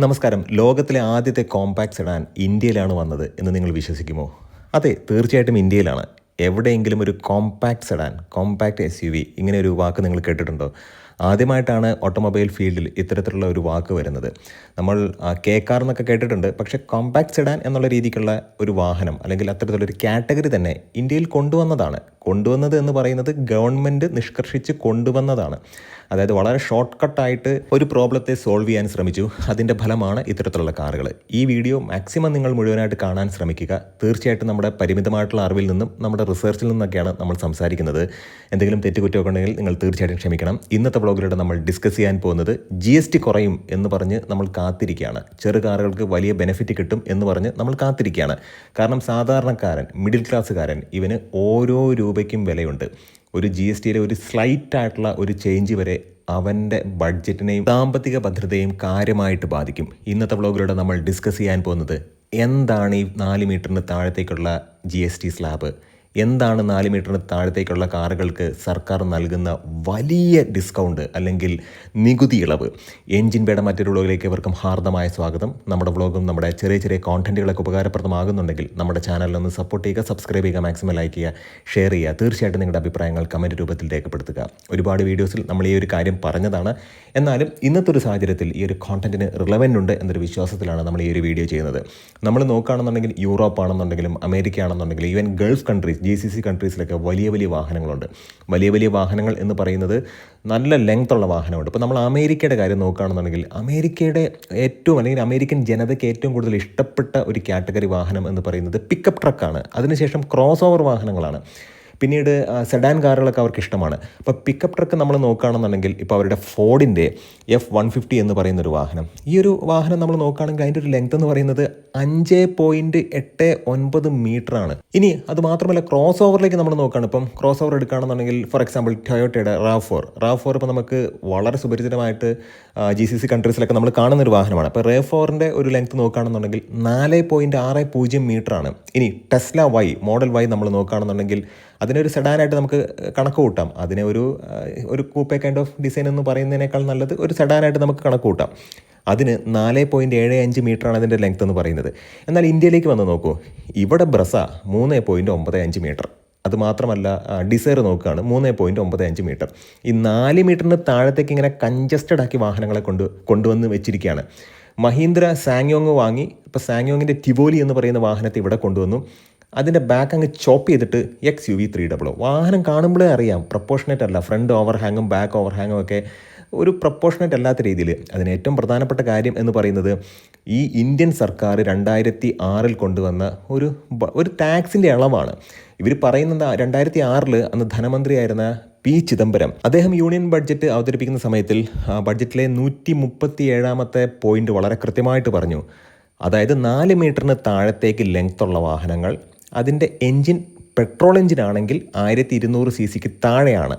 നമസ്കാരം. ലോകത്തിലെ ആദ്യത്തെ കോമ്പാക്ട് സെഡാൻ ഇന്ത്യയിലാണ് വന്നത് എന്ന് നിങ്ങൾ വിശ്വസിക്കുമോ? അതെ, തീർച്ചയായിട്ടും ഇന്ത്യയിലാണ്. എവിടെയെങ്കിലും ഒരു കോമ്പാക്ട് സെഡാൻ, കോമ്പാക്ട് SUV ഇങ്ങനെ ഒരു വാക്ക് നിങ്ങൾ കേട്ടിട്ടുണ്ടോ? ആദ്യമായിട്ടാണ് ഓട്ടോമൊബൈൽ ഫീൽഡിൽ ഇത്തരത്തിലുള്ള ഒരു വാക്ക് വരുന്നത്. നമ്മൾ കാർ എന്നൊക്കെ കേട്ടിട്ടുണ്ട്. പക്ഷേ കോമ്പാക്ട് സെഡാൻ എന്നുള്ള രീതിക്കുള്ള ഒരു വാഹനം അല്ലെങ്കിൽ അത്തരത്തിലൊരു കാറ്റഗറി തന്നെ ഇന്ത്യയിൽ കൊണ്ടുവന്നതാണ്. കൊണ്ടുവന്നത് എന്ന് പറയുന്നത് ഗവൺമെൻറ് നിഷ്കർഷിച്ച് കൊണ്ടുവന്നതാണ്. അതായത് വളരെ ഷോർട്ട് കട്ടായിട്ട് ഒരു പ്രോബ്ലത്തെ സോൾവ് ചെയ്യാൻ ശ്രമിച്ചു. അതിൻ്റെ ഫലമാണ് ഇത്തരത്തിലുള്ള കാറുകൾ. ഈ വീഡിയോ മാക്സിമം നിങ്ങൾ മുഴുവനായിട്ട് കാണാൻ ശ്രമിക്കുക. തീർച്ചയായിട്ടും നമ്മുടെ പരിമിതമായിട്ടുള്ള അറിവിൽ നിന്നും നമ്മുടെ റിസർച്ചിൽ നിന്നൊക്കെയാണ് നമ്മൾ സംസാരിക്കുന്നത്. എന്തെങ്കിലും തെറ്റുകുറ്റമൊക്കെ ഉണ്ടെങ്കിൽ നിങ്ങൾ തീർച്ചയായിട്ടും ക്ഷമിക്കണം. ഇന്നത്തെ വ്ളോഗിലൂടെ നമ്മൾ ഡിസ്കസ് ചെയ്യാൻ പോകുന്നത് GST കുറയും എന്ന് പറഞ്ഞ് നമ്മൾ കാത്തിരിക്കുകയാണ്. ചെറു കാറുകൾക്ക് വലിയ ബെനിഫിറ്റ് കിട്ടും എന്ന് പറഞ്ഞ് നമ്മൾ കാത്തിരിക്കുകയാണ്. കാരണം സാധാരണക്കാരൻ, മിഡിൽ ക്ലാസ്സുകാരൻ, ഇവന് ഓരോ രൂപയ്ക്കും വിലയുണ്ട്. ഒരു GSTയിലെ ഒരു സ്ലൈറ്റ് ആയിട്ടുള്ള ഒരു ചേഞ്ച് വരെ അവൻ്റെ ബഡ്ജറ്റിനെയും സാമ്പത്തിക ഭദ്രതയും കാര്യമായിട്ട് ബാധിക്കും. ഇന്നത്തെ വ്ളോഗിലൂടെ നമ്മൾ ഡിസ്കസ് ചെയ്യാൻ പോകുന്നത് എന്താണ് ഈ 4 മീറ്ററിന് താഴത്തേക്കുള്ള GST സ്ലാബ്, എന്താണ് 4 മീറ്ററിന് താഴത്തേക്കുള്ള കാറുകൾക്ക് സർക്കാർ നൽകുന്ന വലിയ ഡിസ്കൗണ്ട് അല്ലെങ്കിൽ നികുതി ഇളവ്. എൻജിൻ ബേയുടെ മറ്റൊരു വ്ളോഗിലേക്ക് ഇവർക്കും ഹാർദമായ സ്വാഗതം. നമ്മുടെ വ്ളോഗും നമ്മുടെ ചെറിയ ചെറിയ കോണ്ടന്റുകളൊക്കെ ഉപകാരപ്രദമാകുന്നുണ്ടെങ്കിൽ നമ്മുടെ ചാനലിലൊന്ന് സപ്പോർട്ട് ചെയ്യുക, സബ്സ്ക്രൈബ് ചെയ്യുക, മാക്സിമം ലൈക്ക് ചെയ്യുക, ഷെയർ ചെയ്യുക. തീർച്ചയായിട്ടും നിങ്ങളുടെ അഭിപ്രായങ്ങൾ കമൻറ്റ് രൂപത്തിൽ രേഖപ്പെടുത്തുക. ഒരുപാട് വീഡിയോസിൽ നമ്മൾ ഈ ഒരു കാര്യം പറഞ്ഞതാണ്. എന്നാലും ഇന്നത്തെ ഒരു സാഹചര്യത്തിൽ ഈ ഒരു കോണ്ടന്റിന് റിലവൻ്റ് ഉണ്ട് എന്നൊരു വിശ്വാസത്തിലാണ് നമ്മൾ ഈ ഒരു വീഡിയോ ചെയ്യുന്നത്. നമ്മൾ നോക്കുകയാണെന്നുണ്ടെങ്കിൽ യൂറോപ്പ് ആണെന്നുണ്ടെങ്കിലും അമേരിക്ക ആണെന്നുണ്ടെങ്കിലും ഈവൻ ഗൾഫ് കൺട്രീസ് GCC കൺട്രീസിലൊക്കെ വലിയ വലിയ വാഹനങ്ങളുണ്ട്. വലിയ വലിയ വാഹനങ്ങൾ എന്ന് പറയുന്നത് നല്ല ലെങ്ത് ഉള്ള വാഹനമുണ്ട്. ഇപ്പോൾ നമ്മൾ അമേരിക്കയുടെ കാര്യം നോക്കുകയാണെന്നുണ്ടെങ്കിൽ അമേരിക്കയുടെ ഏറ്റവും അല്ലെങ്കിൽ അമേരിക്കൻ ജനതയ്ക്ക് ഏറ്റവും കൂടുതൽ ഇഷ്ടപ്പെട്ട ഒരു കാറ്റഗറി വാഹനം എന്ന് പറയുന്നത് പിക്കപ്പ് ട്രക്കാണ്. അതിനുശേഷം ക്രോസ് ഓവർ വാഹനങ്ങളാണ്. പിന്നീട് സെഡാൻ കാറുകളൊക്കെ അവർക്ക് ഇഷ്ടമാണ്. അപ്പോൾ പിക്കപ്പ് ട്രക്ക് നമ്മൾ നോക്കുകയാണെന്നുണ്ടെങ്കിൽ ഇപ്പോൾ അവരുടെ ഫോർഡിൻ്റെ F-150 എന്ന് പറയുന്നൊരു വാഹനം, ഈ ഒരു വാഹനം നമ്മൾ നോക്കുകയാണെങ്കിൽ അതിൻ്റെ ഒരു ലെങ്ത് എന്ന് പറയുന്നത് 5.89 മീറ്ററാണ്. ഇനി അത് മാത്രമല്ല ക്രോസ് ഓവറിലേക്ക് നമ്മൾ നോക്കുകയാണ്. ഇപ്പം ക്രോസ് ഓവർ എടുക്കുകയാണെന്നുണ്ടെങ്കിൽ ഫോർ എക്സാമ്പിൾ ടൊയോട്ടയുടെ RAV4 ഇപ്പോൾ നമുക്ക് വളരെ സുപരിചിതമായിട്ട് GCC കൺട്രീസിലൊക്കെ നമ്മൾ കാണുന്നൊരു വാഹനമാണ്. അപ്പോൾ RAV4ൻ്റെ ഒരു ലെങ്ത് നോക്കുകയാണെന്നുണ്ടെങ്കിൽ 4.60 മീറ്ററാണ്. ഇനി ടെസ്ല മോഡൽ Y നമ്മൾ നോക്കുകയാണെന്നുണ്ടെങ്കിൽ അതിനൊരു സെഡാനായിട്ട് നമുക്ക് കണക്ക് കൂട്ടാം. അതിനെ ഒരു കൂപ്പേ കൈൻഡ് ഓഫ് ഡിസൈൻ എന്ന് പറയുന്നതിനേക്കാൾ നല്ലത് ഒരു സെഡാനായിട്ട് നമുക്ക് കണക്ക് കൂട്ടാം. അതിന് 4.75 മീറ്ററാണ് അതിൻ്റെ ലെങ്ത് എന്ന് പറയുന്നത്. എന്നാൽ ഇന്ത്യയിലേക്ക് വന്ന് നോക്കൂ, ഇവിടെ ബ്രസ 3.95 മീറ്റർ. അത് മാത്രമല്ല ഡിസയർ നോക്കുകയാണ് 3.95 മീറ്റർ. ഈ 4 മീറ്ററിന് താഴത്തേക്ക് ഇങ്ങനെ കൺജസ്റ്റഡ് ആക്കി വാഹനങ്ങളെ കൊണ്ടുവന്ന് വെച്ചിരിക്കുകയാണ്. മഹീന്ദ്ര സാങ്യോങ് വാങ്ങി, ഇപ്പോൾ സാങ്യോങ്ങിൻ്റെ ടിവോലി എന്ന് പറയുന്ന വാഹനത്തെ ഇവിടെ കൊണ്ടുവന്നു. അതിൻ്റെ ബാക്ക് അങ്ങ് ചോപ്പ് ചെയ്തിട്ട് XUV 300. വാഹനം കാണുമ്പോഴേ അറിയാം പ്രപ്പോർഷനേറ്റ് അല്ല. ഫ്രണ്ട് ഓവർഹാങ്ങും ബാക്ക് ഓവർഹാങ്ങും ഒക്കെ ഒരു പ്രപ്പോർഷനേറ്റ് അല്ലാത്ത രീതിയിൽ. അതിന് ഏറ്റവും പ്രധാനപ്പെട്ട കാര്യം എന്ന് പറയുന്നത് ഈ ഇന്ത്യൻ സർക്കാർ 2006 കൊണ്ടുവന്ന ഒരു ടാക്സിൻ്റെ ഇളവാണ്. ഇവർ പറയുന്നത് 2006 അന്ന് ധനമന്ത്രിയായിരുന്ന P. ചിദംബരം അദ്ദേഹം യൂണിയൻ ബഡ്ജറ്റ് അവതരിപ്പിക്കുന്ന സമയത്തിൽ ബഡ്ജറ്റിലെ 137ാമത്തെ പോയിന്റ് വളരെ കൃത്യമായിട്ട് പറഞ്ഞു. അതായത് 4 മീറ്ററിന് താഴത്തേക്ക് ലെങ്ത് ഉള്ള വാഹനങ്ങൾ, അതിൻ്റെ എൻജിൻ പെട്രോൾ എൻജിനാണെങ്കിൽ 1200 cc താഴെയാണ്.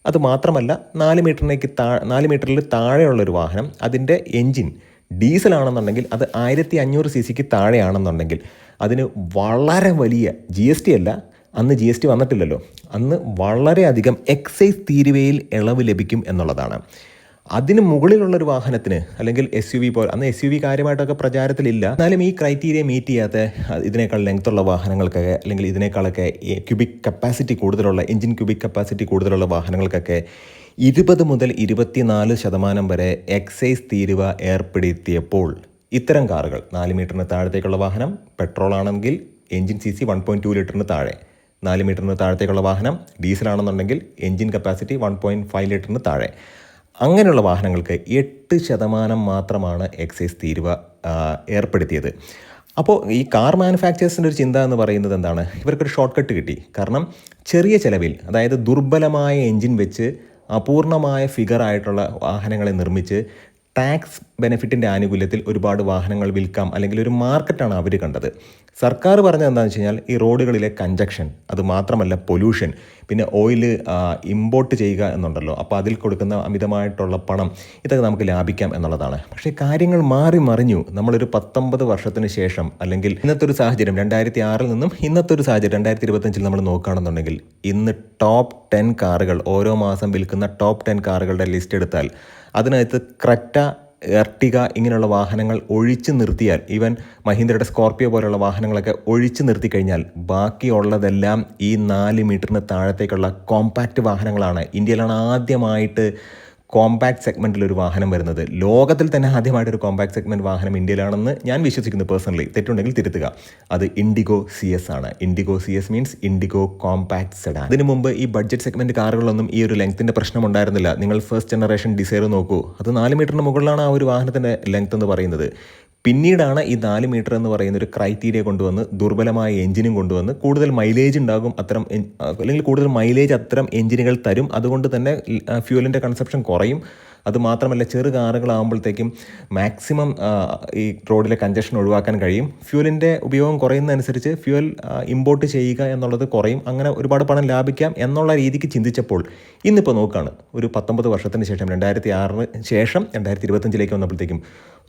അത് മാത്രമല്ല 4 മീറ്ററിൽ താഴെയുള്ളൊരു വാഹനം അതിൻ്റെ എൻജിൻ ഡീസൽ ആണെന്നുണ്ടെങ്കിൽ അത് 1500 cc താഴെയാണെന്നുണ്ടെങ്കിൽ അതിന് വളരെ വലിയ GST അല്ല, അന്ന് GST വന്നിട്ടില്ലല്ലോ, അന്ന് വളരെയധികം എക്സൈസ് തീരുവയിൽ ഇളവ് ലഭിക്കും എന്നുള്ളതാണ്. അതിന് മുകളിലുള്ളൊരു വാഹനത്തിന് അല്ലെങ്കിൽ SUV പോലെ, അന്ന് SUV കാര്യമായിട്ടൊക്കെ പ്രചാരത്തിലില്ല, എന്നാലും ഈ ക്രൈറ്റീരിയ മീറ്റ് ചെയ്യാത്ത ഇതിനേക്കാൾ ലെങ്ത്തുള്ള വാഹനങ്ങൾക്കൊക്കെ അല്ലെങ്കിൽ ഇതിനേക്കാളൊക്കെ ക്യൂബിക് കപ്പാസിറ്റി കൂടുതലുള്ള എൻജിൻ ക്യൂബിക് കപ്പാസിറ്റി കൂടുതലുള്ള വാഹനങ്ങൾക്കൊക്കെ 20 മുതൽ 24% വരെ എക്സൈസ് തീരുവ ഏർപ്പെടുത്തിയപ്പോൾ ഇത്തരം കാറുകൾ 4 മീറ്ററിന് താഴത്തേക്കുള്ള വാഹനം പെട്രോൾ ആണെങ്കിൽ എൻജിൻ CC 1.2 ലിറ്ററിന് താഴെ, 4 മീറ്ററിന് താഴത്തേക്കുള്ള വാഹനം ഡീസൽ ആണെന്നുണ്ടെങ്കിൽ എൻജിൻ കപ്പാസിറ്റി 1.5 ലിറ്ററിന് താഴെ, അങ്ങനെയുള്ള വാഹനങ്ങൾക്ക് 8% മാത്രമാണ് എക്സൈസ് തീരുവ ഏർപ്പെടുത്തിയത്. അപ്പോൾ ഈ കാർ മാനുഫാക്ചേഴ്സിൻ്റെ ഒരു ചിന്ത എന്ന് പറയുന്നത് എന്താണ്? ഇവർക്കൊരു ഷോർട്ട് കട്ട് കിട്ടി. കാരണം ചെറിയ ചിലവിൽ, അതായത് ദുർബലമായ എൻജിൻ വെച്ച് അപൂർണമായ ഫിഗറായിട്ടുള്ള വാഹനങ്ങളെ നിർമ്മിച്ച് ടാക്സ് ബെനിഫിറ്റിൻ്റെ ആനുകൂല്യത്തിൽ ഒരുപാട് വാഹനങ്ങൾ വിൽക്കാം, അല്ലെങ്കിൽ ഒരു മാർക്കറ്റാണ് അവർ കണ്ടത്. സർക്കാർ പറഞ്ഞത് എന്താണെന്ന് വെച്ച് കഴിഞ്ഞാൽ ഈ റോഡുകളിലെ കഞ്ചക്ഷൻ, അത് മാത്രമല്ല പൊല്യൂഷൻ, പിന്നെ ഓയിൽ ഇമ്പോർട്ട് ചെയ്യുക എന്നുണ്ടല്ലോ, അപ്പോൾ അതിൽ കൊടുക്കുന്ന അമിതമായിട്ടുള്ള പണം, ഇതൊക്കെ നമുക്ക് ലാഭിക്കാം എന്നുള്ളതാണ്. പക്ഷേ കാര്യങ്ങൾ മാറി മറിഞ്ഞു. നമ്മളൊരു 19 വർഷത്തിന് ശേഷം, അല്ലെങ്കിൽ ഇന്നത്തെ ഒരു സാഹചര്യം 2006 നിന്നും ഇന്നത്തെ ഒരു സാഹചര്യം 2025 നമ്മൾ നോക്കുകയാണെന്നുണ്ടെങ്കിൽ ഇന്ന് ടോപ്പ് 10 കാറുകൾ, ഓരോ മാസം വിൽക്കുന്ന ടോപ്പ് 10 കാറുകളുടെ ലിസ്റ്റ് എടുത്താൽ അതിനകത്ത് ക്രെറ്റ എർട്ടിക ഇങ്ങനെയുള്ള വാഹനങ്ങൾ ഒഴിച്ചു നിർത്തിയാൽ, ഈവൻ മഹീന്ദ്രയുടെ സ്കോർപിയോ പോലുള്ള വാഹനങ്ങളൊക്കെ ഒഴിച്ചു നിർത്തി കഴിഞ്ഞാൽ ബാക്കിയുള്ളതെല്ലാം ഈ 4 മീറ്ററിന് താഴത്തേക്കുള്ള കോമ്പാക്റ്റ് വാഹനങ്ങളാണ്. ഇന്ത്യയിലാണ് ആദ്യമായിട്ട് കോമ്പാക്ട് സെഗ്മെൻറ്റിൽ ഒരു വാഹനം വരുന്നത്. ലോകത്തിൽ തന്നെ ആദ്യമായിട്ടൊരു കോമ്പാക്ട് സെഗ്മെൻറ്റ് വാഹനം ഇന്ത്യയിലാണെന്ന് ഞാൻ വിശ്വസിക്കുന്നു പേഴ്സണലി. തെറ്റുണ്ടെങ്കിൽ തിരുത്തുക. അത് ഇൻഡിഗോ CS ആണ്. IndiGo CS means IndiGo compact sedan. അതിനു മുമ്പ് ഈ ബഡ്ജറ്റ് സെഗ്മെൻറ്റ് കാറുകളൊന്നും ഈ ഒരു ലെങ്ത്തിൻ്റെ പ്രശ്നം ഉണ്ടായിരുന്നില്ല. നിങ്ങൾ ഫസ്റ്റ് ജനറേഷൻ ഡിസൈർ നോക്കൂ, അത് 4 മീറ്ററിന് മുകളിലാണ് ആ ഒരു വാഹനത്തിൻ്റെ ലെങ്ത് എന്ന് പറയുന്നത്. പിന്നീടാണ് ഈ 4 മീറ്റർ എന്ന് പറയുന്ന ഒരു ക്രൈറ്റീരിയ കൊണ്ടുവന്ന് ദുർബലമായ എഞ്ചിനും കൊണ്ടുവന്ന് കൂടുതൽ മൈലേജ് ഉണ്ടാകും, അത്തരം അല്ലെങ്കിൽ കൂടുതൽ മൈലേജ് അത്തരം എഞ്ചിനുകൾ തരും. അതുകൊണ്ട് തന്നെ ഫ്യൂവലിൻ്റെ കൺസപ്ഷൻ കുറയും. അതുമാത്രമല്ല, ചെറു കാറുകളാകുമ്പോഴത്തേക്കും മാക്സിമം ഈ റോഡിലെ കഞ്ചഷൻ ഒഴിവാക്കാൻ കഴിയും. ഫ്യൂവലിൻ്റെ ഉപയോഗം കുറയുന്നതനുസരിച്ച് ഫ്യൂവൽ ഇമ്പോർട്ട് ചെയ്യുക എന്നുള്ളത് കുറയും. അങ്ങനെ ഒരുപാട് പണം ലാഭിക്കാം എന്നുള്ള രീതിക്ക് ചിന്തിച്ചപ്പോൾ ഇന്നിപ്പോൾ നോക്കുകയാണ്, ഒരു 19 വർഷത്തിന് ശേഷം 2006 ശേഷം 2025 വന്നപ്പോഴത്തേക്കും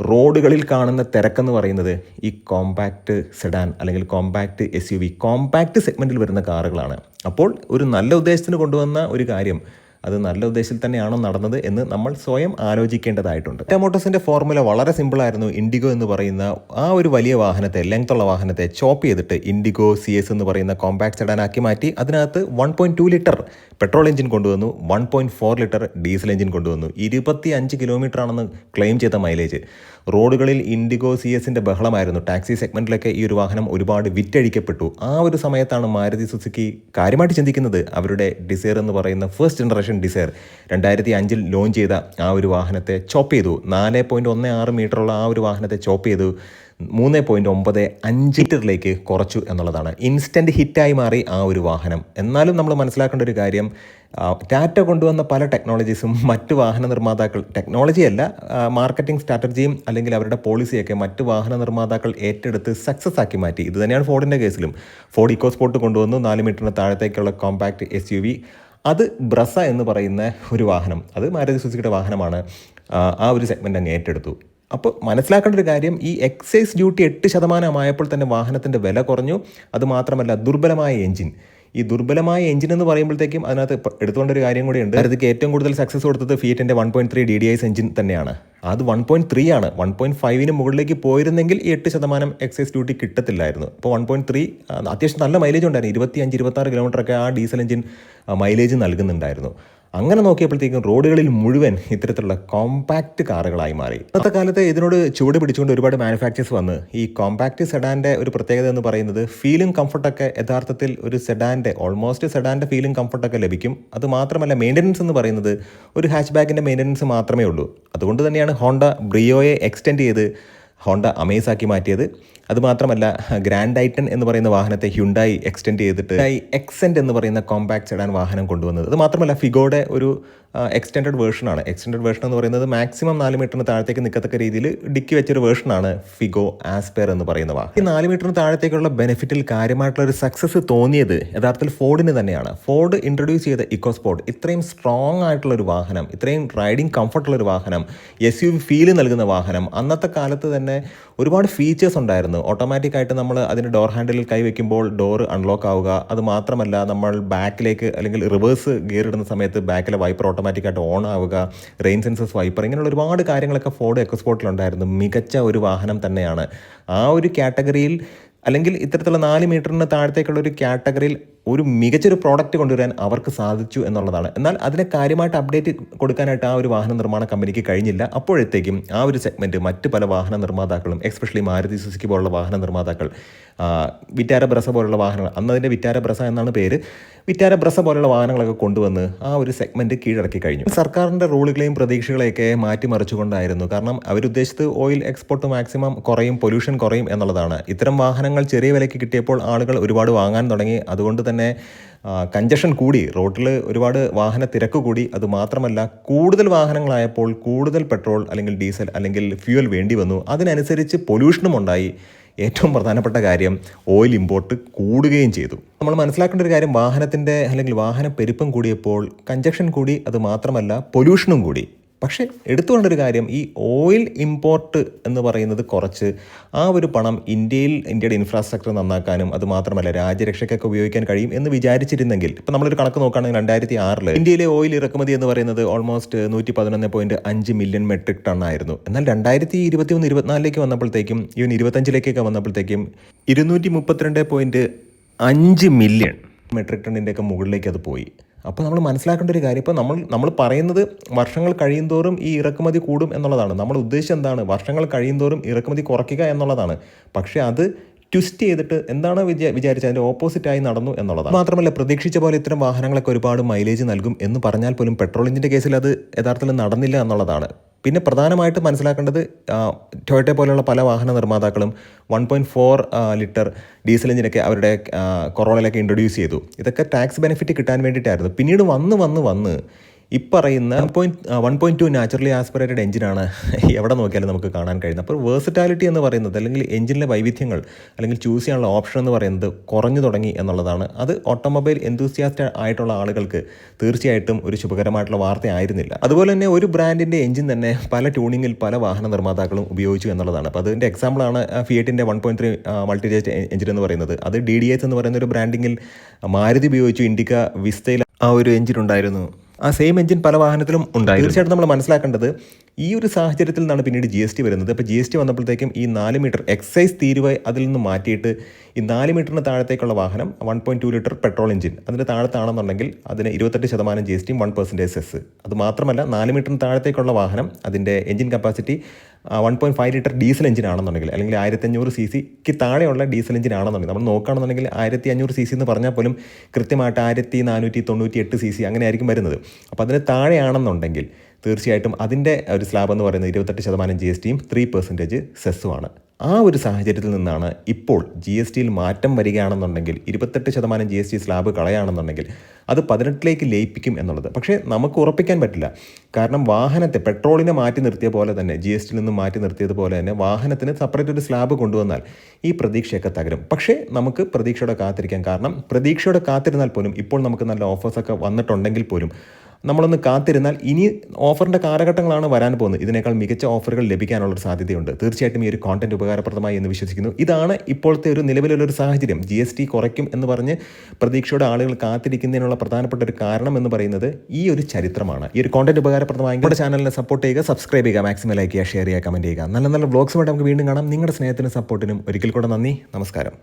റോഡുകളിൽ കാണുന്ന തിരക്കെന്ന് പറയുന്നത് ഈ കോമ്പാക്റ്റ് സെഡാൻ അല്ലെങ്കിൽ കോമ്പാക്റ്റ് SUV കോമ്പാക്റ്റ് സെഗ്മെൻറ്റിൽ വരുന്ന കാറുകളാണ്. അപ്പോൾ ഒരു നല്ല ഉദ്ദേശത്തിന് കൊണ്ടുവന്ന ഒരു കാര്യം അത് നല്ല ഉദ്ദേശത്തിൽ തന്നെയാണോ നടന്നത് എന്ന് നമ്മൾ സ്വയം ആലോചിക്കേണ്ടതായിട്ടുണ്ട്. ടാറ്റ മോട്ടോഴ്സിൻ്റെ ഫോർമുല വളരെ സിമ്പിളായിരുന്നു. ഇൻഡിഗോ എന്ന് പറയുന്ന ആ ഒരു വലിയ വാഹനത്തെ, ലെങ്ത്തുള്ള വാഹനത്തെ ചോപ്പ് ചെയ്തിട്ട് ഇൻഡിഗോ CS എന്ന് പറയുന്ന കോമ്പാക്ട് സെഡാനാക്കി മാറ്റി അതിനകത്ത് 1.2 ലിറ്റർ പെട്രോൾ എഞ്ചിൻ കൊണ്ടുവന്നു, 1.4 ലിറ്റർ ഡീസൽ എഞ്ചിൻ കൊണ്ടുവന്നു. 25 കിലോമീറ്റർ ആണെന്ന് ക്ലെയിം ചെയ്ത മൈലേജ്. റോഡുകളിൽ ഇൻഡിഗോ CS-ൻ്റെ ബഹളമായിരുന്നു. ടാക്സി സെഗ്മെൻറ്റിലൊക്കെ ഈ ഒരു വാഹനം ഒരുപാട് വിറ്റഴിക്കപ്പെട്ടു. ആ ഒരു സമയത്താണ് മാരുതി സുസുക്കി കാര്യമായിട്ട് ചിന്തിക്കുന്നത്. അവരുടെ ഡിസയർ എന്ന് പറയുന്ന ഫസ്റ്റ് ജനറേഷൻ ഡിസയർ 2005 ലോഞ്ച് ചെയ്ത ആ ഒരു വാഹനത്തെ ചോപ്പ് ചെയ്തു. 4.16 മീറ്ററുള്ള ആ ഒരു വാഹനത്തെ ചോപ്പ് ചെയ്തു 3.95 ലിറ്ററിലേക്ക് കുറച്ചു എന്നുള്ളതാണ്. ഇൻസ്റ്റൻറ്റ് ഹിറ്റായി മാറി ആ ഒരു വാഹനം. എന്നാലും നമ്മൾ മനസ്സിലാക്കേണ്ട ഒരു കാര്യം, ടാറ്റ കൊണ്ടുവന്ന പല ടെക്നോളജീസും മറ്റ് വാഹന നിർമ്മാതാക്കൾ, ടെക്നോളജിയല്ല മാർക്കറ്റിംഗ് സ്ട്രാറ്റജിയും അല്ലെങ്കിൽ അവരുടെ പോളിസിയൊക്കെ മറ്റ് വാഹന നിർമ്മാതാക്കൾ ഏറ്റെടുത്ത് സക്സസ് ആക്കി മാറ്റി. ഇത് തന്നെയാണ് ഫോർഡിൻ്റെ കേസിലും. ഫോർഡ് ഇക്കോസ്പോർട്ട് കൊണ്ടുവന്നു 4 മീറ്ററിന് താഴത്തേക്കുള്ള കോമ്പാക്റ്റ് SUV. അത് ബ്രസ എന്ന് പറയുന്ന ഒരു വാഹനം, അത് മാരുതി സുസുക്കിയുടെ വാഹനമാണ്. ആ ഒരു സെഗ്മെൻറ്റ് അങ്ങ് ഏറ്റെടുത്തു. അപ്പോൾ മനസ്സിലാക്കേണ്ട ഒരു കാര്യം, ഈ എക്സൈസ് ഡ്യൂട്ടി 8% ആയപ്പോൾ തന്നെ വാഹനത്തിൻ്റെ വില കുറഞ്ഞു. അതുമാത്രമല്ല, ദുർബലമായ എഞ്ചിൻ. ഈ ദുർബലമായ എഞ്ചിൻ എന്ന് പറയുമ്പോഴത്തേക്കും അതിനകത്ത് എടുത്തുകൊണ്ട ഒരു കാര്യം കൂടിയുണ്ട്. അതിലേക്ക് ഏറ്റവും കൂടുതൽ സക്സസ് കൊടുത്തത് ഫിയറ്റിൻ്റെ 1.3 DDIS എഞ്ചിൻ തന്നെയാണ്. അത് 1.3 ആണ്. 1.5 മുകളിലേക്ക് പോയിരുന്നെങ്കിൽ ഈ 8% എക്സൈസ് ഡ്യൂട്ടി കിട്ടത്തില്ലായിരുന്നു. ഇപ്പോൾ 1.3 അത്യാവശ്യം നല്ല മൈലേജ് ഉണ്ടായിരുന്നു. 25-26 കിലോമീറ്ററൊക്കെ ആ ഡീസൽ എഞ്ചിൻ മൈലേജ് നൽകുന്നുണ്ടായിരുന്നു. അങ്ങനെ നോക്കിയപ്പോഴത്തേക്കും റോഡുകളിൽ മുഴുവൻ ഇത്തരത്തിലുള്ള കോമ്പാക്റ്റ് കാറുകളായി മാറി. ഇന്നത്തെ കാലത്ത് ഇതിനോട് ചുവട് പിടിച്ചുകൊണ്ട് ഒരുപാട് മാനുഫാക്ചേഴ്സ് വന്ന് ഈ കോമ്പാക്റ്റ് സെഡാൻ്റെ ഒരു പ്രത്യേകത എന്ന് പറയുന്നത് ഫീലും കംഫർട്ടൊക്കെ യഥാർത്ഥത്തിൽ ഒരു സെഡാൻ്റെ ഓൾമോസ്റ്റ് സെഡാൻ്റെ ഫീലും കംഫർട്ടൊക്കെ ലഭിക്കും. അത് മാത്രമല്ല, മെയിൻ്റനൻസ് എന്ന് പറയുന്നത് ഒരു ഹാച്ച് ബാക്കിൻ്റെ മെയിൻ്റനൻസ് മാത്രമേ ഉള്ളൂ. അതുകൊണ്ട് തന്നെയാണ് ഹോണ്ട ബ്രിയോയെ എക്സ്റ്റെൻഡ് ചെയ്ത് ഹോണ്ട അമേസ് ആക്കി മാറ്റിയത്. അതുമാത്രമല്ല, ഗ്രാൻഡ് ഐറ്റൺ എന്ന് പറയുന്ന വാഹനത്തെ ഹ്യുണ്ടായി എക്സ്റ്റെൻഡ് ചെയ്തിട്ട് എക്സെൻറ്റ് എന്ന് പറയുന്ന കോമ്പാക്ട് സെഡാൻ വാഹനം കൊണ്ടുവന്നത്. അത് മാത്രമല്ല, ഫിഗോയുടെ ഒരു എക്സ്റ്റെൻഡഡ് വേർഷനാണ്. എക്സ്റ്റെൻഡഡ് വേർഷൻ എന്ന് പറയുന്നത് മാക്സിമം 4 മീറ്ററിന് താഴത്തേക്ക് നിൽക്കത്തക്ക രീതിയിൽ ഡിക്കി വെച്ചൊരു വേർഷനാണ് ഫിഗോ ആസ്പെയർ എന്ന് പറയുന്ന വാഹനം. ഈ 4 മീറ്ററിന് താഴത്തേക്കുള്ള ബെനിഫിറ്റിൽ കാര്യമായിട്ടുള്ള ഒരു സക്സസ് തോന്നിയത് യഥാർത്ഥത്തിൽ ഫോർഡിന് തന്നെയാണ്. ഫോർഡ് ഇൻട്രൊഡ്യൂസ് ചെയ്ത ഇക്കോസ്പോർട്ട് ഇത്രയും സ്ട്രോങ് ആയിട്ടുള്ളൊരു വാഹനം, ഇത്രയും റൈഡിങ് കംഫർട്ടുള്ളൊരു വാഹനം, SUV ഫീല് നൽകുന്ന വാഹനം. അന്നത്തെ കാലത്ത് തന്നെ ഒരുപാട് ഫീച്ചേഴ്സ് ഉണ്ടായിരുന്നു. ഓട്ടോമാറ്റിക്കായിട്ട് നമ്മൾ അതിൻ്റെ ഡോർ ഹാൻഡിലിൽ കൈവയ്ക്കുമ്പോൾ ഡോറ് അൺലോക്ക് ആവുക. അത് മാത്രമല്ല, നമ്മൾ ബാക്കിലേക്ക് അല്ലെങ്കിൽ റിവേഴ്സ് ഗിയർ ഇടുന്ന സമയത്ത് ബാക്കിലെ വൈപ്പർ ഓട്ടോമാറ്റിക്കായിട്ട് ഓൺ ആവുക, റെയിൻ സെൻസസ് വൈപ്പർ, ഇങ്ങനെയുള്ള ഒരുപാട് കാര്യങ്ങളൊക്കെ ഫോർഡ് എക്കോസ്പോർട്ടിലുണ്ടായിരുന്നു. മികച്ച ഒരു വാഹനം തന്നെയാണ്. ആ ഒരു കാറ്റഗറിയിൽ അല്ലെങ്കിൽ ഇത്തരത്തിലുള്ള 4 മീറ്ററിന് താഴത്തേക്കുള്ള ഒരു കാറ്റഗറിയിൽ ഒരു മികച്ചൊരു പ്രോഡക്റ്റ് കൊണ്ടുവരാൻ അവർക്ക് സാധിച്ചു എന്നുള്ളതാണ്. എന്നാൽ അതിനെ കാര്യമായിട്ട് അപ്ഡേറ്റ് കൊടുക്കാനായിട്ട് ആ ഒരു വാഹന നിർമ്മാണ കമ്പനിക്ക് കഴിഞ്ഞില്ല. അപ്പോഴത്തേക്കും ആ ഒരു സെഗ്മെൻറ്റ് മറ്റ് പല വാഹന നിർമ്മാതാക്കളും, എസ്പെഷ്യലി മാരുതി സുസുക്കി പോലുള്ള വാഹന നിർമ്മാതാക്കൾ, വിറ്റാര ബ്രസ പോലുള്ള വാഹനങ്ങൾ, അന്ന് അതിൻ്റെ വിറ്റാര ബ്രസ എന്നാണ് പേര്, വിറ്റാര ബ്രസ പോലുള്ള വാഹനങ്ങളൊക്കെ കൊണ്ടുവന്ന് ആ ഒരു സെഗ്മെൻറ്റ് കീഴടക്കി കഴിഞ്ഞു. സർക്കാരിൻ്റെ റൂളുകളെയും പ്രതീക്ഷകളെയൊക്കെ മാറ്റിമറിച്ചുകൊണ്ടായിരുന്നു. കാരണം അവരുദ്ദേശിച്ചത് ഓയിൽ എക്സ്പോർട്ട് മാക്സിമം കുറയും, പൊല്യൂഷൻ കുറയും എന്നുള്ളതാണ്. ഇത്തരം വാഹനങ്ങൾ ചെറിയ വിലയ്ക്ക് കിട്ടിയപ്പോൾ ആളുകൾ ഒരുപാട് വാങ്ങാൻ തുടങ്ങി. അതുകൊണ്ട് തന്നെ കഞ്ചഷൻ കൂടി, റോഡിൽ ഒരുപാട് വാഹന തിരക്ക് കൂടി. അതുമാത്രമല്ല, കൂടുതൽ വാഹനങ്ങളായപ്പോൾ കൂടുതൽ പെട്രോൾ അല്ലെങ്കിൽ ഡീസൽ അല്ലെങ്കിൽ ഫ്യൂവൽ വേണ്ടി വന്നു. അതിനനുസരിച്ച് പൊല്യൂഷനും ഉണ്ടായി. ഏറ്റവും പ്രധാനപ്പെട്ട കാര്യം, ഓയിൽ ഇമ്പോർട്ട് കൂടുകയും ചെയ്തു. നമ്മൾ മനസ്സിലാക്കേണ്ട ഒരു കാര്യം, വാഹനത്തിൻ്റെ അല്ലെങ്കിൽ വാഹന പെരുപ്പം കൂടിയപ്പോൾ കഞ്ചക്ഷൻ കൂടി. അത് മാത്രമല്ല, പൊല്യൂഷനും കൂടി. പക്ഷേ എടുത്തുകൊണ്ടൊരു കാര്യം, ഈ ഓയിൽ ഇമ്പോർട്ട് എന്ന് പറയുന്നത് കുറച്ച് ആ ഒരു പണം ഇന്ത്യയുടെ ഇൻഫ്രാസ്ട്രക്ചർ നന്നാക്കാനും അതുമാത്രമല്ല രാജ്യരക്ഷയ്ക്കൊക്കെ ഉപയോഗിക്കാൻ കഴിയും എന്ന് വിചാരിച്ചിരുന്നെങ്കിൽ, ഇപ്പം നമ്മളൊരു കണക്ക് നോക്കുകയാണെങ്കിൽ 2006 ഇന്ത്യയിലെ ഓയിൽ ഇറക്കുമതി എന്ന് പറയുന്നത് ഓൾമോസ്റ്റ് 111.5 മില്യൺ മെട്രിക് ടൺ ആയിരുന്നു. എന്നാൽ 2023-24 വന്നപ്പോഴത്തേക്കും, ഈവൻ 25 വന്നപ്പോഴത്തേക്കും 232.5 മില്യൺ മെട്രിക് ടണ്ണിൻ്റെയൊക്കെ മുകളിലേക്ക് അത് പോയി. അപ്പോൾ നമ്മൾ മനസ്സിലാക്കേണ്ട ഒരു കാര്യം, ഇപ്പോൾ നമ്മൾ പറയുന്നത് വർഷങ്ങൾ കഴിയുന്തോറും ഈ ഇറക്കുമതി കൂടും എന്നുള്ളതാണ്. നമ്മൾ ഉദ്ദേശം എന്താണ്? വർഷങ്ങൾ കഴിയുന്തോറും ഇറക്കുമതി കുറയ്ക്കുക എന്നുള്ളതാണ്. പക്ഷേ അത് ട്വിസ്റ്റ് ചെയ്തിട്ട് എന്താണ് വിചാരിച്ചത്, അതിൻ്റെ ഓപ്പോസിറ്റായി നടന്നു എന്നുള്ളതാണ്. മാത്രമല്ല, പ്രതീക്ഷിച്ച പോലെ ഇത്തരം വാഹനങ്ങളൊക്കെ ഒരുപാട് മൈലേജ് നൽകും എന്ന് പറഞ്ഞാൽ പോലും പെട്രോൾ എഞ്ചിൻ്റെ കേസിൽ അത് യഥാർത്ഥത്തിൽ നടന്നില്ല എന്നുള്ളതാണ്. പിന്നെ പ്രധാനമായിട്ട് മനസ്സിലാക്കേണ്ടത്, ടൊയോട്ട പോലെയുള്ള പല വാഹന നിർമ്മാതാക്കളും 1.4 ലിറ്റർ ഡീസൽ എഞ്ചിനൊക്കെ അവരുടെ കൊറോളയിലൊക്കെ ഇൻട്രൊഡ്യൂസ് ചെയ്തു. ഇതൊക്കെ ടാക്സ് ബെനിഫിറ്റ് കിട്ടാൻ വേണ്ടിയിട്ടായിരുന്നു. പിന്നീട് വന്ന് ഇപ്പറയുന്ന 1.2 നാച്ചുറലി ആസ്പിറേറ്റഡ് എഞ്ചിനാണ് എവിടെ നോക്കിയാലും നമുക്ക് കാണാൻ കഴിയുന്നത്. അപ്പോൾ വേഴ്സറ്റാലിറ്റി എന്ന് പറയുന്നത്, അല്ലെങ്കിൽ എഞ്ചിനിലെ വൈവിധ്യങ്ങൾ, അല്ലെങ്കിൽ ചൂസ് ചെയ്യാനുള്ള ഓപ്ഷൻ എന്ന് പറയുന്നത് കുറഞ്ഞു തുടങ്ങി എന്നുള്ളതാണ്. അത് ഓട്ടോമൊബൈൽ എന്തൂസിയാസ്റ്റ് ആയിട്ടുള്ള ആളുകൾക്ക് തീർച്ചയായിട്ടും ഒരു ശുഭകരമായിട്ടുള്ള വാർത്തയായിരുന്നില്ല. അതുപോലെ തന്നെ ഒരു ബ്രാൻഡിൻ്റെ എഞ്ചിൻ തന്നെ പല ട്യൂണിങ്ങിൽ പല വാഹന നിർമ്മാതാക്കളും ഉപയോഗിച്ചു എന്നുള്ളതാണ്. അപ്പോൾ അതിൻ്റെ എക്സാമ്പിളാണ് ഫിയറ്റിൻ്റെ 1.3 മൾട്ടിജെറ്റ് എഞ്ചിൻ എന്ന് പറയുന്നത്. അത് DDS എന്ന് പറയുന്ന ഒരു ബ്രാൻഡിങ്ങിൽ മാരുതി ഉപയോഗിച്ചു. ഇൻഡിക്ക വിസ്റ്റയിൽ ആ ഒരു എഞ്ചിൻ ഉണ്ടായിരുന്നു. ആ സെയിം എഞ്ചിൻ പല വാഹനത്തിലും ഉണ്ടായിരുന്നു. തീർച്ചയായിട്ടും നമ്മൾ മനസ്സിലാക്കേണ്ടത്, ഈ ഒരു സാഹചര്യത്തിൽ നിന്നാണ് പിന്നീട് GST വരുന്നത്. അപ്പോൾ GST വന്നപ്പോഴത്തേക്കും ഈ 4 മീറ്റർ എക്സൈസ് തീരുവ അതിൽ നിന്ന് മാറ്റിയിട്ട് ഈ 4 മീറ്ററിന് താഴത്തേക്കുള്ള വാഹനം 1.2 ലിറ്റർ പെട്രോൾ എഞ്ചിൻ അതിൻ്റെ താഴത്താണെന്നുണ്ടെങ്കിൽ അതിന് 28% GST 1% സെസ്. അത് മാത്രമല്ല, 4 മീറ്ററിന് താഴത്തേക്കുള്ള വാഹനം അതിൻ്റെ engine capacity 1.5 litre diesel engine ആണെന്നുണ്ടെങ്കിൽ, അല്ലെങ്കിൽ 1500 cc താഴെയുള്ള ഡീസൽ എഞ്ചിൻ ആണെന്നുണ്ടെങ്കിൽ, നമ്മൾ നോക്കുകയാണെന്നുണ്ടെങ്കിൽ 1500 cc എന്ന് പറഞ്ഞാൽ പോലും കൃത്യമായിട്ട് 1498 cc അങ്ങനെ ആയിരിക്കും വരുന്നത്. അപ്പോൾ അതിന് താഴെയാണെന്നുണ്ടെങ്കിൽ തീർച്ചയായിട്ടും അതിൻ്റെ ഒരു സ്ലാബ് എന്ന് പറയുന്നത് 28% GSTയും 3% സെസ്സുമാണ്. ആ ഒരു സാഹചര്യത്തിൽ നിന്നാണ് ഇപ്പോൾ GSTയിൽ മാറ്റം വരികയാണെന്നുണ്ടെങ്കിൽ, 28% GST സ്ലാബ് കളയാണെന്നുണ്ടെങ്കിൽ അത് 18ലേക്ക് ലയിപ്പിക്കും എന്നുള്ളത്. പക്ഷേ നമുക്ക് ഉറപ്പിക്കാൻ പറ്റില്ല. കാരണം വാഹനത്തെ പെട്രോളിനെ മാറ്റി നിർത്തിയ പോലെ തന്നെ, GSTയിൽ നിന്ന് മാറ്റി നിർത്തിയതുപോലെ തന്നെ വാഹനത്തിന് സെപ്പറേറ്റ് ഒരു സ്ലാബ് കൊണ്ടുവന്നാൽ ഈ പ്രതീക്ഷയൊക്കെ തകരും. പക്ഷേ നമുക്ക് പ്രതീക്ഷയോടെ കാത്തിരിക്കാം. കാരണം പ്രതീക്ഷയോടെ കാത്തിരുന്നാൽ പോലും ഇപ്പോൾ നമുക്ക് നല്ല ഓഫേഴ്സൊക്കെ വന്നിട്ടുണ്ടെങ്കിൽ പോലും നമ്മളൊന്ന് കാത്തിരുന്നാൽ ഇനി ഓഫറിൻ്റെ കാലഘട്ടങ്ങളാണ് വരാൻ പോകുന്നത്. ഇതിനേക്കാൾ മികച്ച ഓഫറുകൾ ലഭിക്കാനുള്ളൊരു സാധ്യതയുണ്ട്. തീർച്ചയായിട്ടും ഈ ഒരു കോണ്ടന്റ് ഉപകാരപ്രദമായി എന്ന് വിശ്വസിക്കുന്നു. ഇതാണ് ഇപ്പോഴത്തെ ഒരു നിലവിലുള്ളൊരു സാഹചര്യം. GST കുറയ്ക്കും എന്ന് പറഞ്ഞ് പ്രതീക്ഷയോടെ ആളുകൾ കാത്തിരിക്കുന്നതിനുള്ള പ്രധാനപ്പെട്ട ഒരു കാരണം എന്ന് പറയുന്നത് ഈ ഒരു ചരിത്രമാണ്. ഈ ഒരു കോണ്ടന്റ് ഉപകാരപ്രദമായെങ്കിൽ നമ്മുടെ ചാനലിനെ സപ്പോർട്ട് ചെയ്യുക, സബ്സ്ക്രൈബ് ചെയ്യുക, മാക്സിമം ലൈക്ക് ചെയ്യുക, ഷെയർ ചെയ്യുക, കമൻറ്റ് ചെയ്യുക. നല്ല നല്ല വ്ളോഗ്സുമായിട്ട് നമുക്ക് വീണ്ടും കാണാം. നിങ്ങളുടെ സ്നേഹത്തിനും സപ്പോർട്ടിനും ഒരിക്കൽ കൂടെ നന്ദി. നമസ്കാരം.